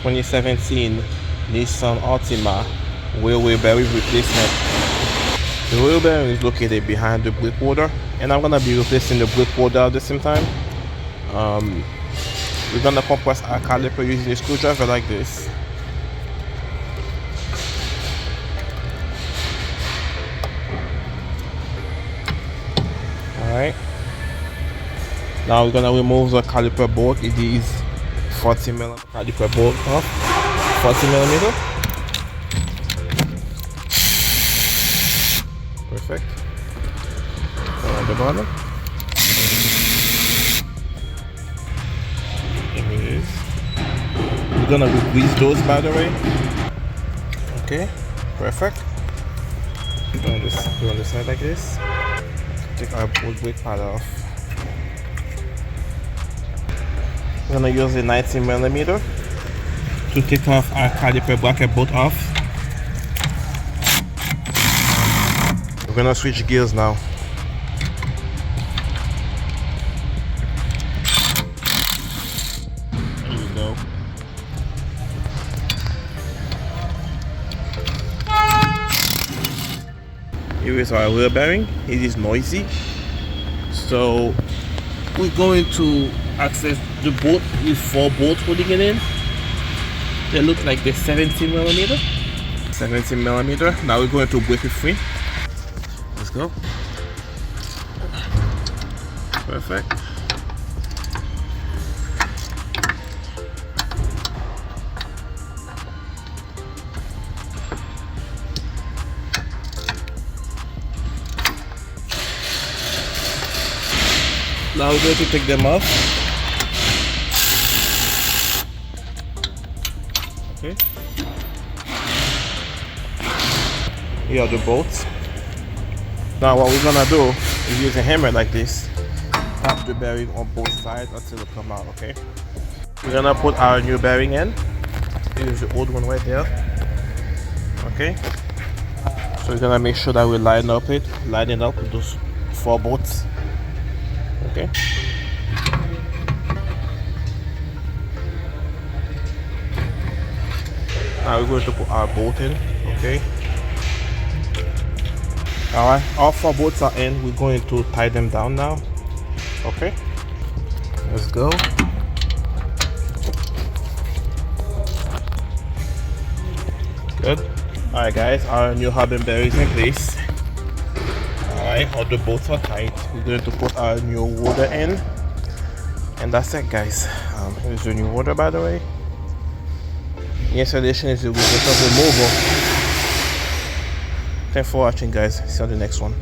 2017 Nissan Altima wheel bearing replacement. The wheel bearing is located behind the brake rotor, and I'm gonna be replacing the brake rotor at the same time. We're gonna compress our caliper using a screwdriver like this. Alright. Now we're gonna remove the caliper bolt. It is 40mm caliper bolt off. 40mm. Perfect. On the bottom. Here it is. We're gonna grease those, by the way. Okay, perfect. Go on this side like this. Take our bolt brake pad off. We're gonna use a 90mm to take off our caliper bracket bolt off. We're gonna switch gears now. There we go. Here is our wheel bearing. It is noisy, so we're going to access the bolt with 4 bolts holding it in. They look like the 17mm. 17mm. Now we're going to break it free. Let's go. Perfect. Now we're going to take them off. Okay. Here are the bolts. Now what we're gonna do is use a hammer like this, tap the bearing on both sides until it come out. Okay. We're gonna put our new bearing in. This is the old one right there. Okay. So we're gonna make sure that we line it up with those 4 bolts. Okay. Now we're going to put our bolt in. Okay. Alright, all 4 bolts are in. We're going to tie them down now. Okay. Let's go. Good. Alright guys, our new hub and bearing is in place. Alright, all the bolts are tight. We're going to put our new rotor in. And that's it guys. Here's the new rotor, by the way. The installation is the removal. Thanks for watching guys. See you on the next one.